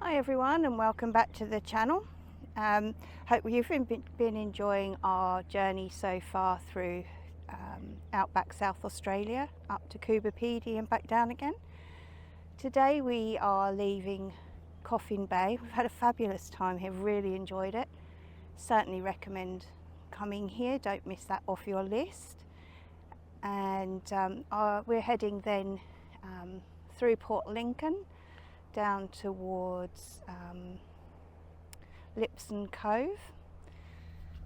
Hi everyone, and welcome back to the channel. Hope you've been enjoying our journey so far through outback South Australia up to Cove and back down again. Today we are leaving Coffin Bay. We've had a fabulous time here, really enjoyed it. Certainly recommend coming here, don't miss that off your list. And we're heading then through Port Lincoln down towards Lipson Cove.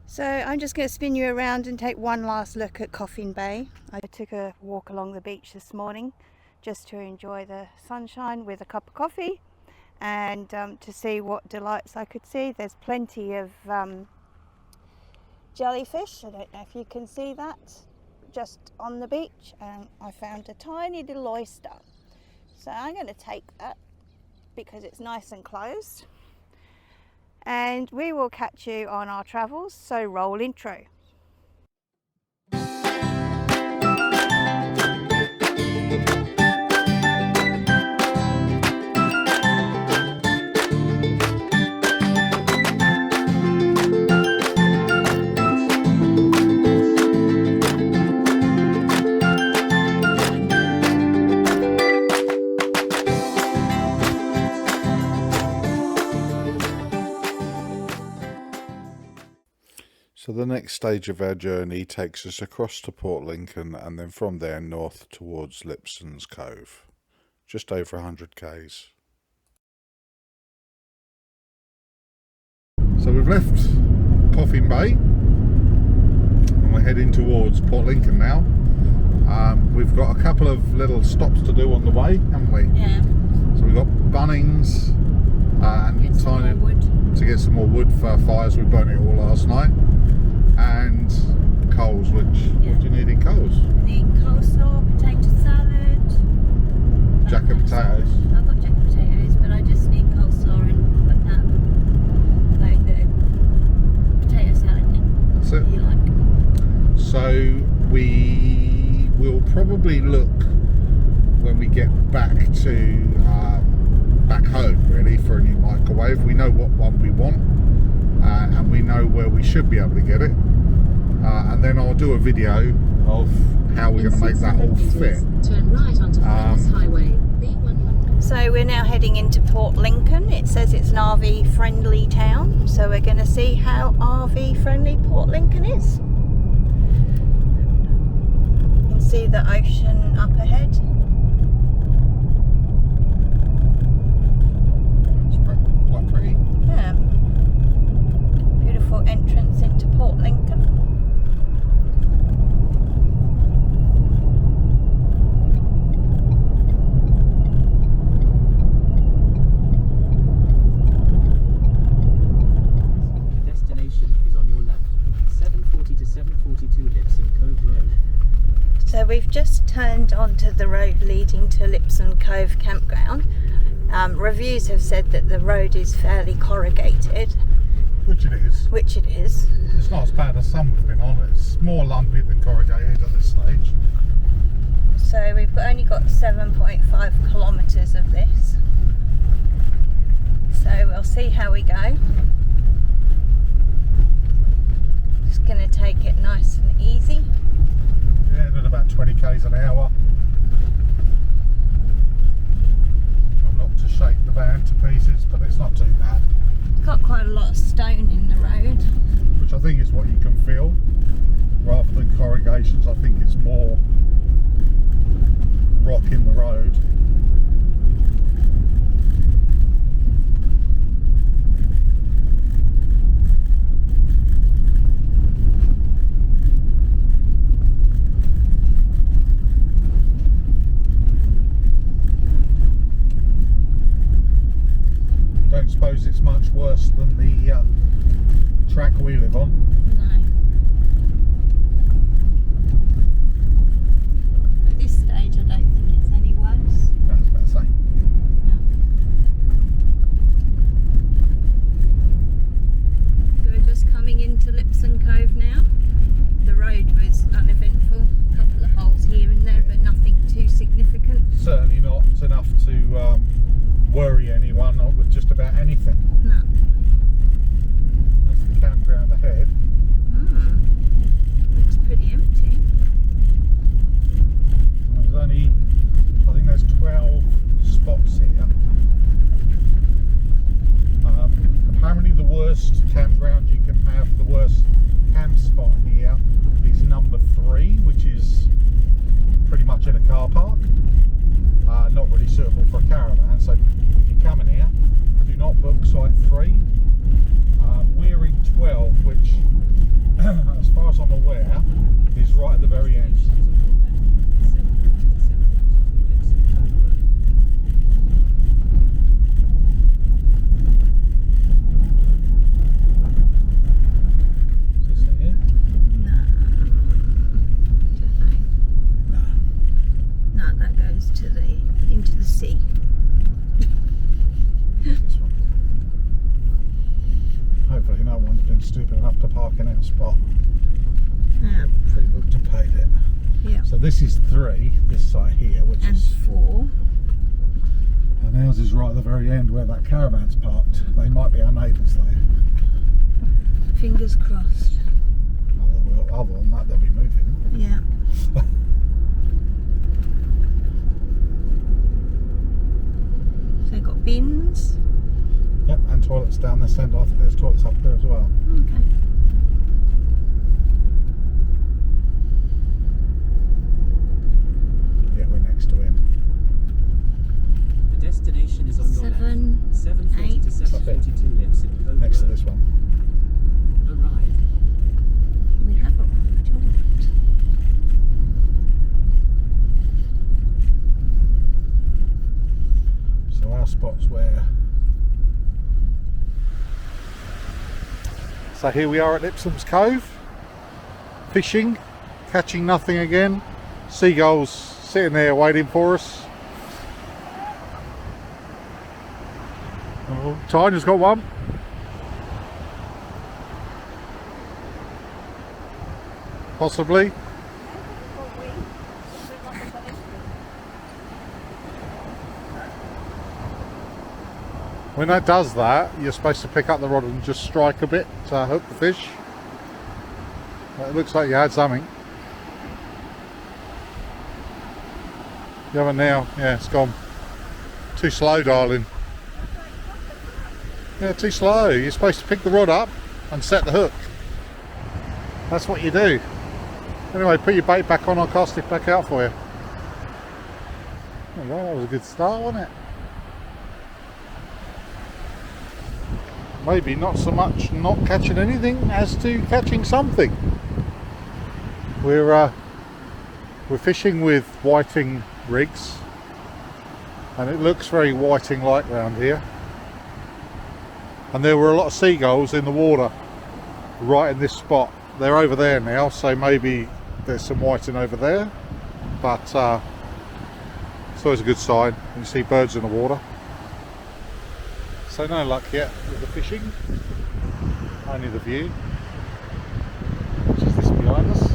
So I'm just going to spin you around and take one last look at Coffin Bay. I took a walk along the beach this morning just to enjoy the sunshine with a cup of coffee and to see what delights I could see. There's plenty of jellyfish. I don't know if you can see that just on the beach. I found a tiny little oyster, so I'm going to take that because it's nice and closed, and we will catch you on our travels, so roll intro. So the next stage of our journey takes us across to Port Lincoln and then from there north towards Lipson's Cove. Just over 100 k's. So we've left Coffin Bay and we're heading towards Port Lincoln now. We've got a couple of little stops to do on the way, haven't we? Yeah. So we've got Bunnings and tiny to get some more wood for fires. We burnt it all last night. And coals, which what do you need in coals? I need coleslaw, potato salad, Jack of potatoes. I've got jack of potatoes, but I just need coleslaw and like the potato salad in. That's it. You like? So we will probably look when we get back to back home really for a new microwave. We know what one we want and we know where we should be able to get it. And then I'll do a video of how we're going to make that all fit. Turn right onto Flinders Highway. B100. So we're now heading into Port Lincoln. It says it's an RV friendly town, so we're going to see how RV friendly Port Lincoln is. You can see the ocean up ahead. It's quite pretty. Yeah. Beautiful entrance into Port Lincoln. So we've just turned onto the road leading to Lipson Cove campground. Reviews have said that the road is fairly corrugated. Which it is. Which it is. It's not as bad as some we've been on. It's more lumpy than corrugated at this stage. So we've only got 7.5 kilometres of this. So we'll see how we go. Just going to take it nice and easy. Yeah, at about 20 k's an hour. I'm not to shake the van to pieces, but it's not too bad. It's got quite a lot of stone in the road. Which I think is what you can feel. Rather than corrugations, I think it's more rock in the road. Don't suppose it's much worse than the track we live on. No. At this stage I don't think it's any worse. That's about the same. No. So we're just coming into Lipson Cove now. The road was uneventful. A couple of holes here and there, but nothing too significant. Certainly not enough to worry anyone. No, not with just about anything. No. That's the campground ahead. Looks pretty empty. There's only, I think there's 12 spots here. Apparently the worst campground you can have, the worst camp spot here is number 3, which is pretty much in a car park. Not really suitable for a caravan, so if you're coming here, do not book site 3. We're in 12, which as far as I'm aware is right at the very end. Is this it here? No, that goes to into the sea. This one. Hopefully no one's been stupid enough to park in our spot. Yeah. Pre-booked and paid it. Yeah. So this is 3, this site here, which And is 4. and ours is right at the very end where that caravan's parked. They might be our neighbours though. Fingers crossed. Other than that, they'll be moving. Yeah. So they've got bins. Yep, and toilets down this end. I think there's toilets up there as well. Okay. Yeah, we're next to him. The destination is on your left. 7:40 to 7:42 Lipson, Cove. Next to this one. Arrived. We have arrived, all right. So our spot's where. So here we are at Lipson's Cove, fishing, catching nothing again. Seagulls sitting there waiting for us. Oh, Tanya's got one. Possibly. When that does that, you're supposed to pick up the rod and just strike a bit to hook the fish. It looks like you had something. You haven't now? Yeah, it's gone. Too slow, darling. Yeah, too slow. You're supposed to pick the rod up and set the hook. That's what you do. Anyway, put your bait back on, I'll cast it back out for you. Oh, well, that was a good start, wasn't it? Maybe not so much not catching anything as to catching something. We're fishing with whiting rigs, and it looks very whiting like round here. And there were a lot of seagulls in the water right in this spot. They're over there now, so maybe there's some whiting over there, but it's always a good sign when you see birds in the water. So no luck yet with the fishing, only the view, which is this behind us.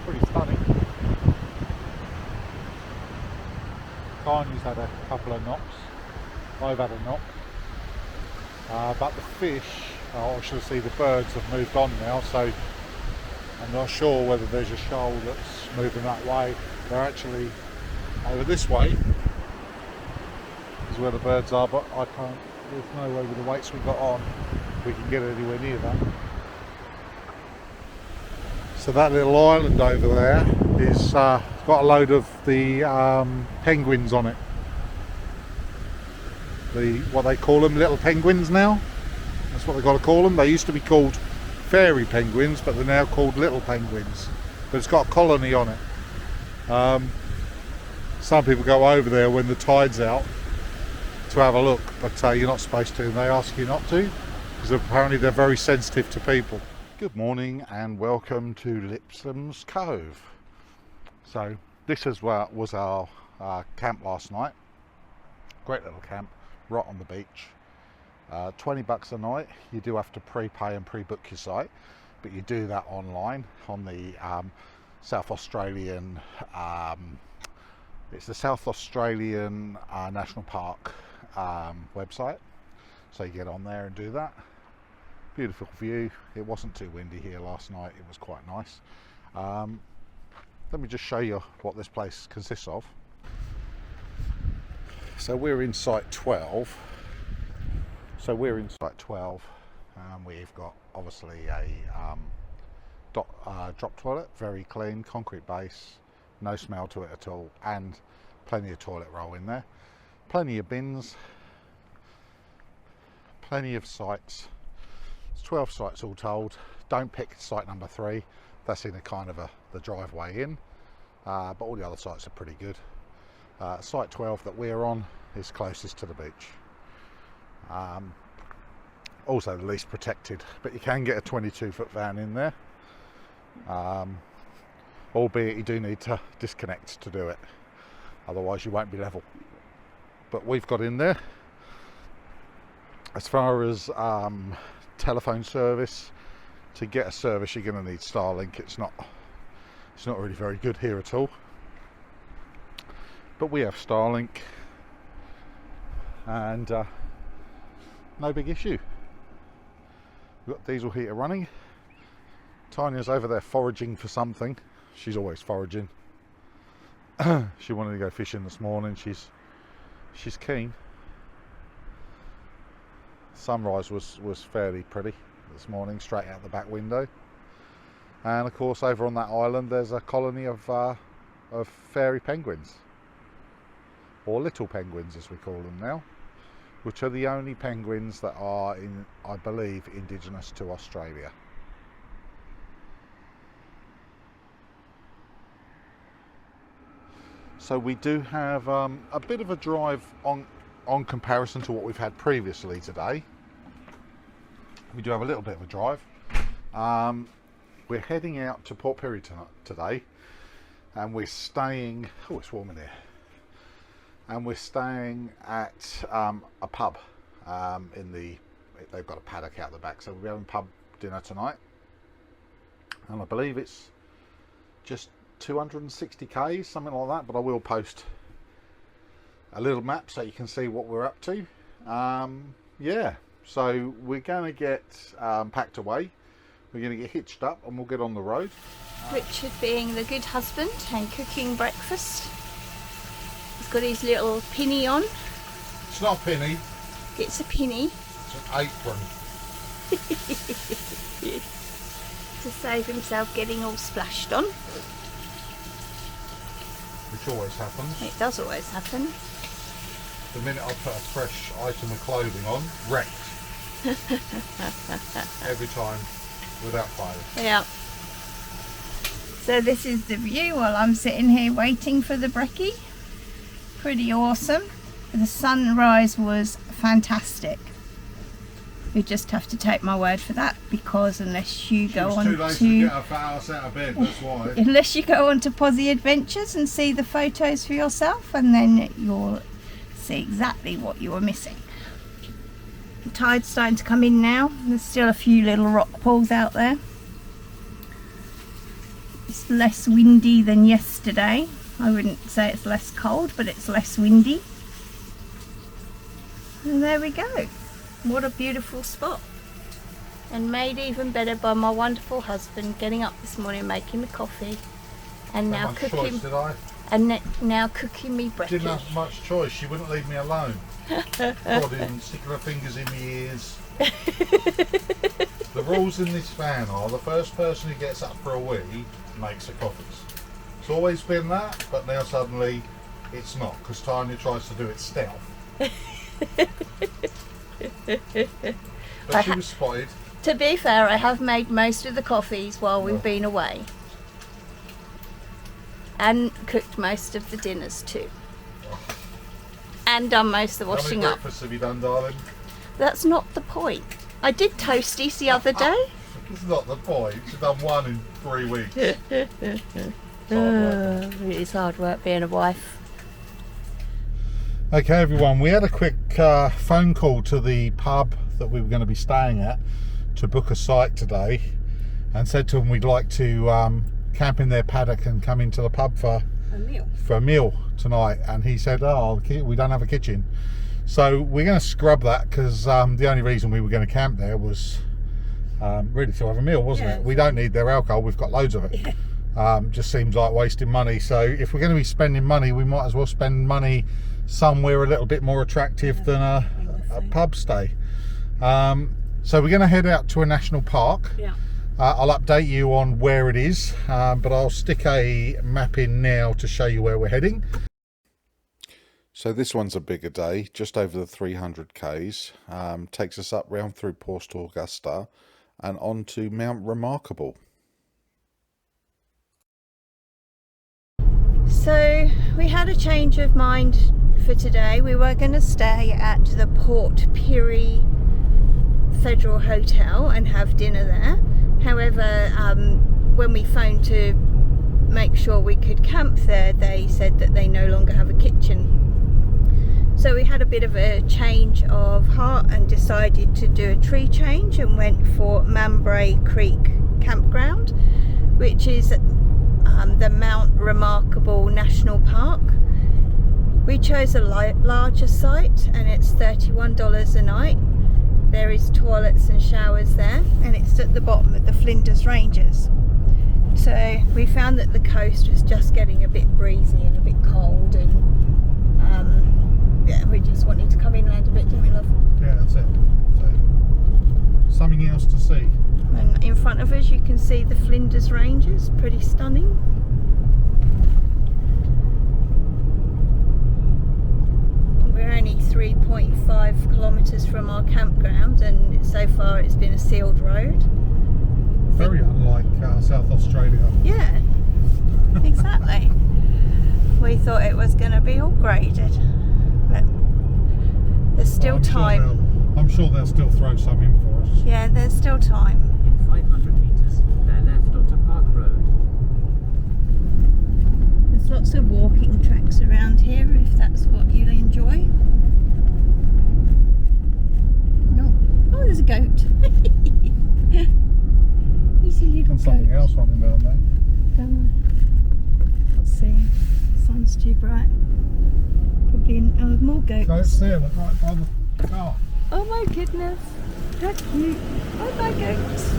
Pretty stunning. Tanya's had a couple of knocks, I've had a knock, but the fish, or should I say the birds, have moved on now, so I'm not sure whether there's a shoal that's moving that way. They're actually over this way is where the birds are, but I can't, there's no way with the weights we've got on we can get anywhere near that. So that little island over there is got a load of the penguins on it. What they call them, little penguins now. That's what they've got to call them. They used to be called fairy penguins, but they're now called little penguins. But it's got a colony on it. Some people go over there when the tide's out to have a look, but you're not supposed to, and they ask you not to, because apparently they're very sensitive to people. Good morning and welcome to Lipson's Cove. So this was our camp last night. Great little camp right on the beach. 20 bucks a night. You do have to prepay and pre-book your site, but you do that online on the South Australian It's the South Australian National Park website, so you get on there and do that. Beautiful view. It wasn't too windy here last night, it was quite nice. Let me just show you what this place consists of. So we're in site 12. We've got obviously a drop toilet, very clean, concrete base, no smell to it at all, and plenty of toilet roll in there. Plenty of bins, plenty of sites. It's 12 sites all told. Don't pick site number 3. That's in a kind of the driveway in, but all the other sites are pretty good. Site 12 that we're on is closest to the beach. Also the least protected, but you can get a 22-foot van in there, albeit you do need to disconnect to do it, otherwise you won't be level. But we've got in there. As far as telephone service, to get a service you're going to need Starlink. It's not really very good here at all, but we have Starlink, and no big issue. We've got diesel heater running. Tanya's over there foraging for something. She's always foraging. She wanted to go fishing this morning. She's keen. Sunrise was fairly pretty this morning, straight out the back window. And of course, over on that island, there's a colony of fairy penguins, or little penguins as we call them now, which are the only penguins that are, I believe, indigenous to Australia. So we do have a bit of a drive on comparison to what we've had previously today. We do have a little bit of a drive. We're heading out to Port Pirie today, and we're staying, oh, it's warm in here, and we're staying at a pub they've got a paddock out the back, so we'll be having pub dinner tonight, and I believe it's just 260 k's, something like that, but I will post a little map so you can see what we're up to. Yeah, so we're going to get packed away, we're going to get hitched up, and we'll get on the road. Richard being the good husband and cooking breakfast. He's got his little pinny on. It's not a pinny. It's a pinny. It's an apron. To save himself getting all splashed on. Which always happens. It does always happen. The minute I put a fresh item of clothing on, wrecked. Every time, without fail. Yeah. So this is the view while I'm sitting here waiting for the brekkie. Pretty awesome. The sunrise was fantastic. You just have to take my word for that, because unless you go on too late to get her fat ass out of bed, that's why. Unless you go on to Posy Adventures and see the photos for yourself, and then you'll see exactly what you were missing. The tide's starting to come in now. There's still a few little rock pools out there. It's less windy than yesterday. I wouldn't say it's less cold, but it's less windy. And there we go. What a beautiful spot. And made even better by my wonderful husband getting up this morning, making me coffee, and now cooking. Now cooking me breakfast. Didn't have much choice. She wouldn't leave me alone. Prodding, sticking her fingers in my ears. The rules in this van are the first person who gets up for a wee makes the coffees. It's always been that, but now suddenly it's not, because Tanya tries to do it stealth. But she was spotted. To be fair, I have made most of the coffees while we've been away, and cooked most of the dinners too, and done most of the washing How many up. breakfasts have you done, darling? That's not the point. I did toasties the other day. It's not the point. You've done one in 3 weeks. It is hard work being a wife. Okay everyone, we had a quick phone call to the pub that we were going to be staying at to book a site today, and said to them we'd like to camp in their paddock and come into the pub for for a meal tonight, and he said, oh, we don't have a kitchen. So we're going to scrub that, because the only reason we were going to camp there was really to have a meal, wasn't it? We don't need their alcohol, we've got loads of it. Just seems like wasting money. So if we're going to be spending money, we might as well spend money somewhere a little bit more attractive than a pub stay. So we're going to head out to a national park. I'll update you on where it is, but I'll stick a map in now to show you where we're heading. So this one's a bigger day, just over the 300 k's. Takes us up round through Port Augusta and on to Mount Remarkable. So we had a change of mind for today. We were going to stay at the Port Pirie Federal Hotel and have dinner there. However, when we phoned to make sure we could camp there, they said that they no longer have a kitchen. So we had a bit of a change of heart and decided to do a tree change and went for Mambray Creek Campground, which is the Mount Remarkable National Park. We chose a larger site and it's $31 a night. There is toilets and showers there, and it's at the bottom of the Flinders Ranges. So we found that the coast was just getting a bit breezy and a bit cold, and yeah, we just wanted to come inland a bit, didn't we, love? Yeah, that's it. So something else to see. And in front of us you can see the Flinders Ranges, pretty stunning. We're only 3.5 kilometres from our campground, and so far it's been a sealed road. Very unlike South Australia. Yeah, exactly. We thought it was going to be all graded, but there's still time. I'm sure they'll still throw some in for us. Yeah, there's still time. In 500 metres, bear left onto Park Road. There's lots of walking tracks around here if that's what you'll enjoy. No. Oh, there's a goat. Easy little And something goat. else running down there. Let's see. Sun's too bright. Probably more goats. Goats there, look, right by the car. Oh my goodness. How cute. Bye bye goats.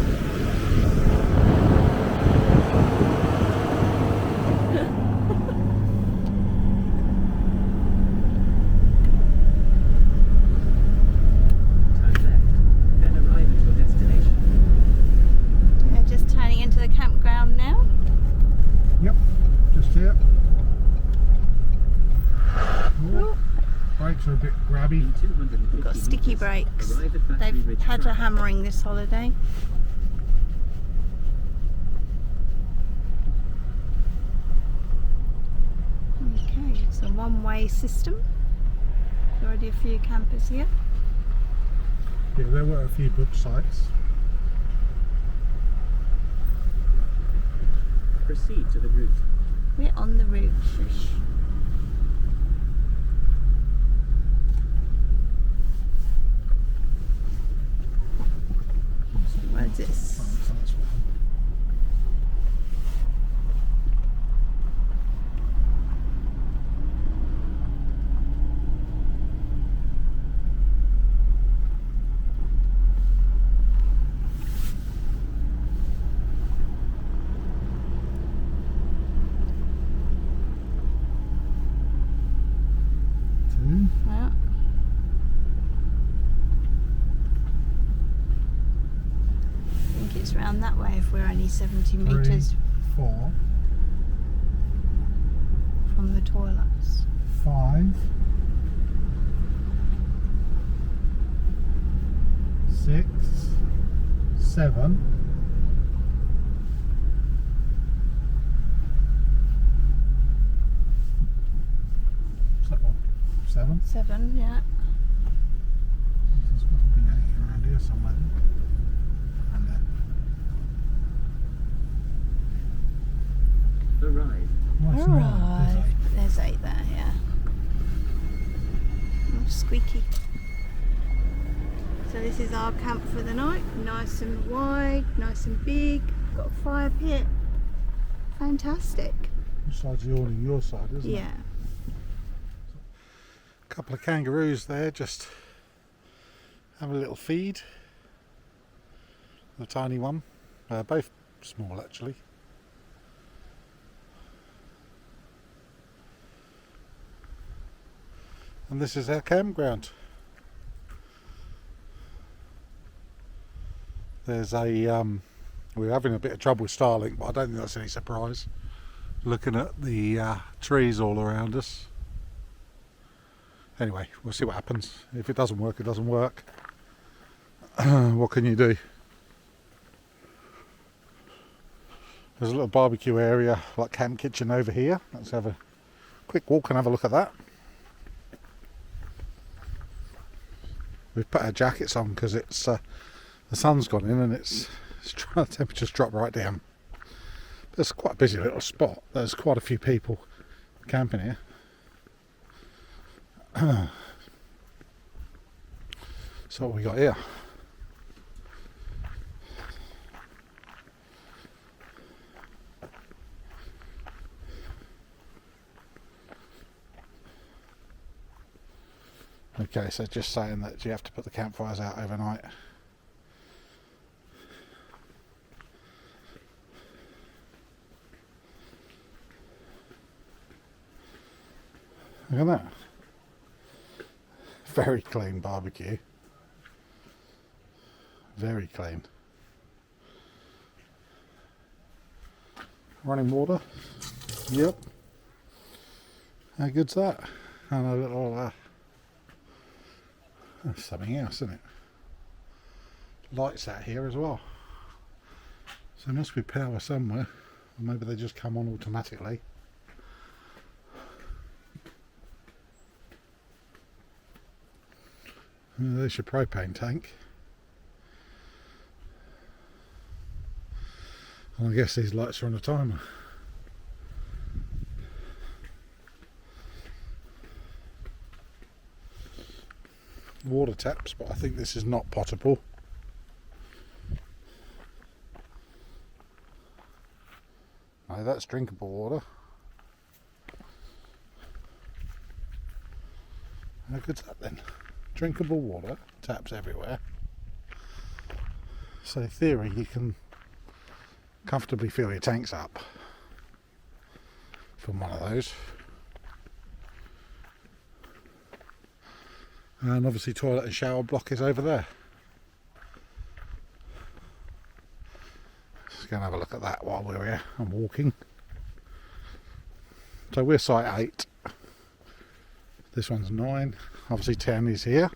Turn left, then arrive at your destination. We're just turning into the campground now. Yep, just here. Oh, Brakes are a bit grabby. In 250 we've got sticky metres, brakes. arrive at Battery They've Ridge had a Track. hammering this holiday. Okay, it's a one-way system. There's already a few campers here. Yeah, there were a few book sites. Proceed to the route. We're on the route. Shush. Where's this? Yeah. I think it's round that way if we're only 70 metres 4, from the toilets. 5, 6, 7. What's that one? 7? 7, yeah. There's got to be 8 around here somewhere. And there. Arrive. Well, it's not. Arrived. There's 8 there, yeah. Oh, squeaky. So this is our camp for the night. Nice and wide, nice and big. Got a fire pit. Fantastic. Which side's the awning? Your side, isn't it? Yeah. A couple of kangaroos there, just have a little feed. A tiny one. Both small actually. And this is our campground. There's a we're having a bit of trouble with Starlink, but I don't think that's any surprise. Looking at the trees all around us. Anyway, we'll see what happens. If it doesn't work, it doesn't work. What can you do? There's a little barbecue area, like camp kitchen over here. Let's have a quick walk and have a look at that. We've put our jackets on because it's the sun's gone in and it's the temperature's dropped right down. But it's quite a busy little spot. There's quite a few people camping here. So what we got here? Okay, so just saying that you have to put the campfires out overnight. Look at that. Very clean barbecue. Very clean. Running water. Yep. How good's that? And a little that's something else, isn't it? Lights out here as well. So there must be power somewhere. Or maybe they just come on automatically. There's your propane tank. And I guess these lights are on a timer. Water taps, but I think this is not potable. No, that's drinkable water. How good's that then? Drinkable water, taps everywhere. So in theory you can comfortably fill your tanks up from one of those. And obviously toilet and shower block is over there. Just going to have a look at that while we're here. I'm walking. So we're site 8. This one's 9. Obviously 10 is here.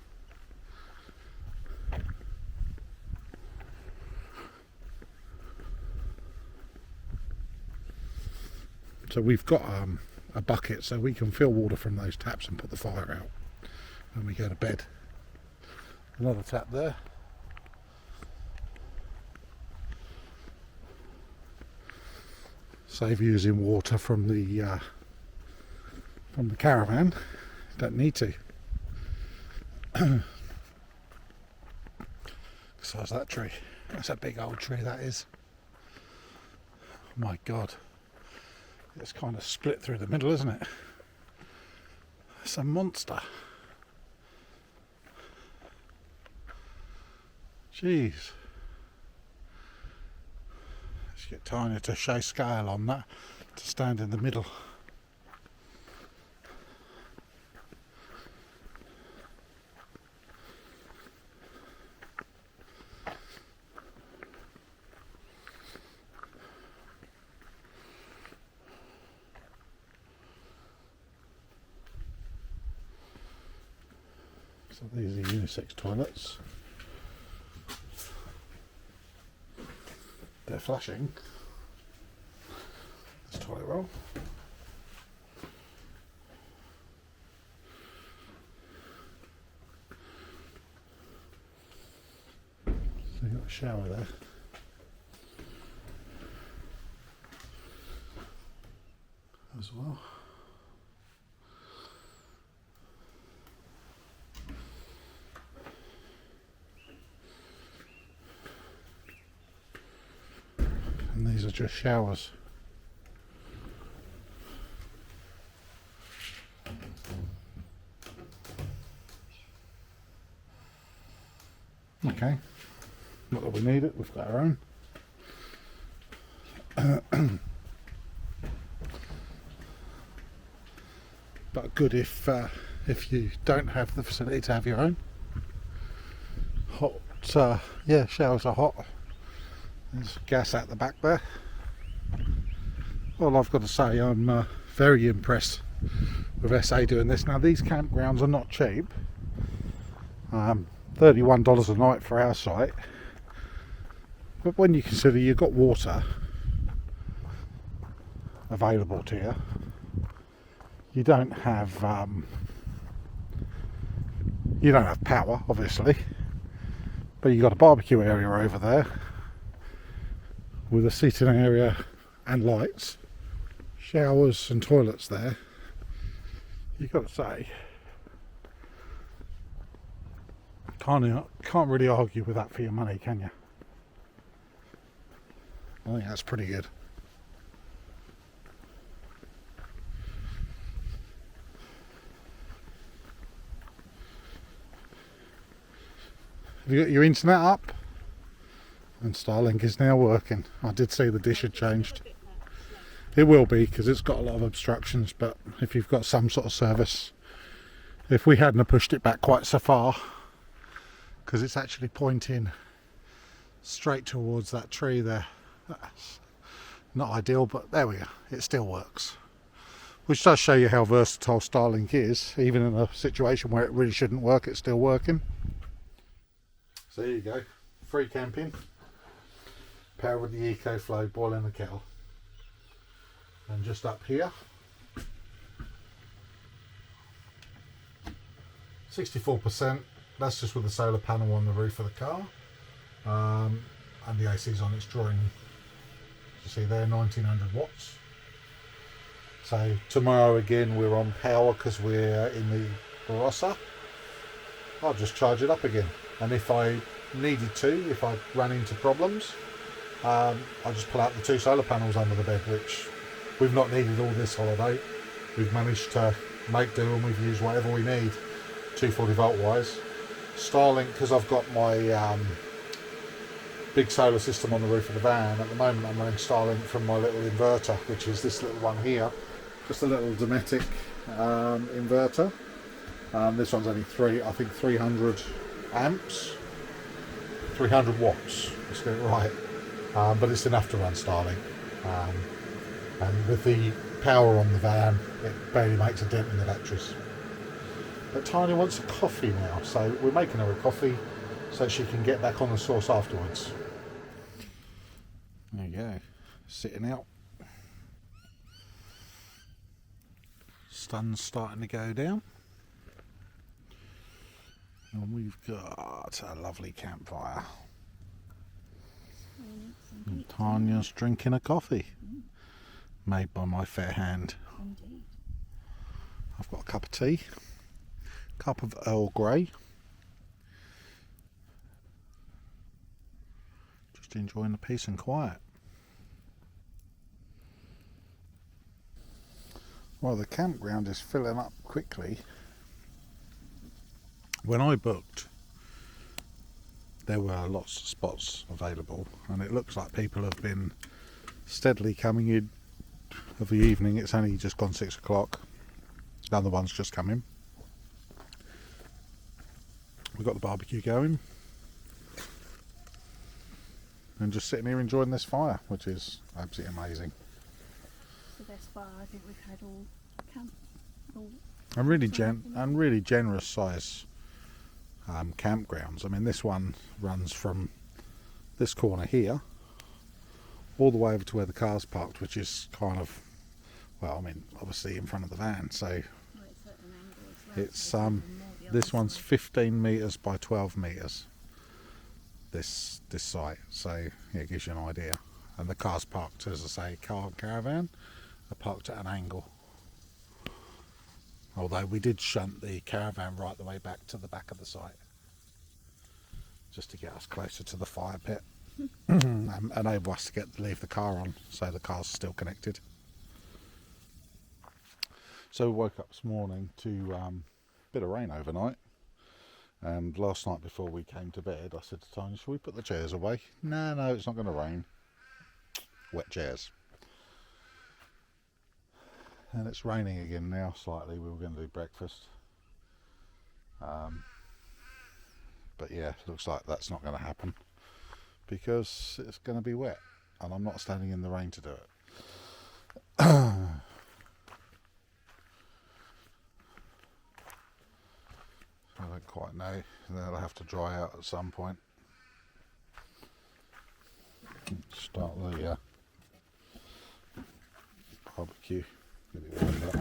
So we've got a bucket so we can fill water from those taps and put the fire out when we go to bed. Another tap there. Save using water from the caravan. Don't need to. Besides that tree, that's a big old tree that is. Oh my God, it's kind of split through the middle, isn't it? It's a monster. Jeez. Let's get tiny to show scale on that, to stand in the middle. So these are unisex toilets. They're flashing. This toilet roll. So you've got a shower there. As well. And these are just showers. Okay. Not that we need it, we've got our own. But good if you don't have the facility to have your own. Hot, yeah, showers are hot. There's gas at the back there. Well, I've got to say, I'm very impressed with SA doing this. Now, these campgrounds are not cheap. $31 a night for our site. But when you consider you've got water available to you, you don't have power, obviously, but you've got a barbecue area over there with a seating area and lights, showers and toilets there. You've got to say, can't really argue with that for your money, can you? I think that's pretty good. Have you got your internet up? And Starlink is now working. I did see the dish had changed. It will be, because it's got a lot of obstructions, but if you've got some sort of service, if we hadn't have pushed it back quite so far, because it's actually pointing straight towards that tree there. That's not ideal, but there we go. It still works. Which does show you how versatile Starlink is. Even in a situation where it really shouldn't work, it's still working. So there you go. Free camping. Power with the EcoFlow, boiling the kettle. And just up here, 64%. That's just with the solar panel on the roof of the car. And the AC's on, it's drawing, you see there, 1900 watts. So tomorrow again we're on power because we're in the Barossa. I'll just charge it up again. And if I needed to, if I ran into problems, I'll just pull out the 2 solar panels under the bed, which we've not needed all this holiday. We've managed to make do and we've used whatever we need, 240 volt wise. Starlink, because I've got my big solar system on the roof of the van. At the moment I'm running Starlink from my little inverter, which is this little one here, just a little Dometic inverter. This one's only 300 amps, 300 watts, let's get it right, but it's enough to run Starlink, and with the power on the van it barely makes a dent in the batteries. But Tiny wants a coffee now, so we're making her a coffee so she can get back on the sauce afterwards. There you go, sitting out. Sun's starting to go down. And we've got a lovely campfire. And Tanya's drinking a coffee. Made by my fair hand. Indeed. I've got a cup of tea. Cup of Earl Grey. Just enjoying the peace and quiet. Well, the campground is filling up quickly. When I booked, there were lots of spots available, and it looks like people have been steadily coming in of the evening. It's only just gone 6 o'clock. Another one's just come in. We've got the barbecue going, and just sitting here enjoying this fire, which is absolutely amazing. The best fire I think we've had all camp. And really generous size campgrounds. I mean, this one runs from this corner here all the way over to where the car's parked, which is kind of, well, I mean, obviously in front of the van. So it's this one's 15 metres by 12 metres. This site, so yeah, it gives you an idea. And the car's parked, as I say, car and caravan are parked at an angle. Although we did shunt the caravan right the way back to the back of the site, just to get us closer to the fire pit and enable us to leave the car on, so the car's still connected. So we woke up this morning to a bit of rain overnight, And last night before we came to bed, I said to Tanya, shall we put the chairs away? No, it's not going to rain. Wet chairs. And it's raining again now slightly. We were going to do breakfast. But yeah, looks like that's not going to happen because it's going to be wet and I'm not standing in the rain to do it. I don't quite know. They'll have to dry out at some point. Start the barbecue. Get it warmed up.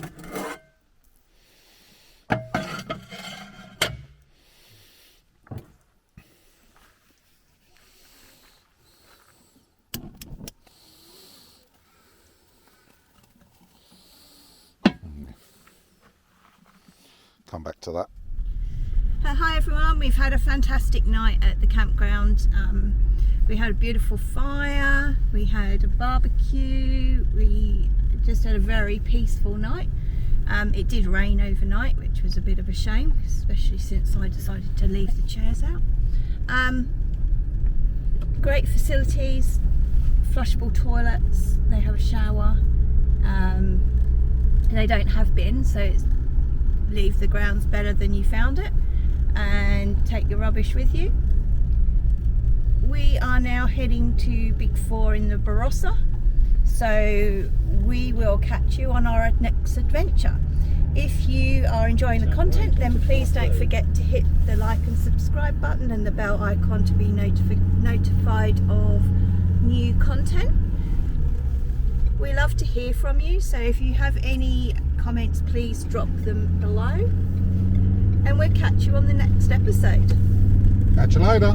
Come back to that. Hi everyone, we've had a fantastic night at the campground. We had a beautiful fire, we had a barbecue, we just had a very peaceful night. It did rain overnight, which was a bit of a shame, especially since I decided to leave the chairs out. Great facilities, flushable toilets, they have a shower, they don't have bins, so it's leave the grounds better than you found it, and take your rubbish with you. We are now heading to Big 4 in the Barossa, so we will catch you on our next adventure. If you are enjoying the content, then please don't forget to hit the like and subscribe button and the bell icon to be notified of new content. We love to hear from you, so if you have any comments, please drop them below, and we'll catch you on the next episode. Catch you later.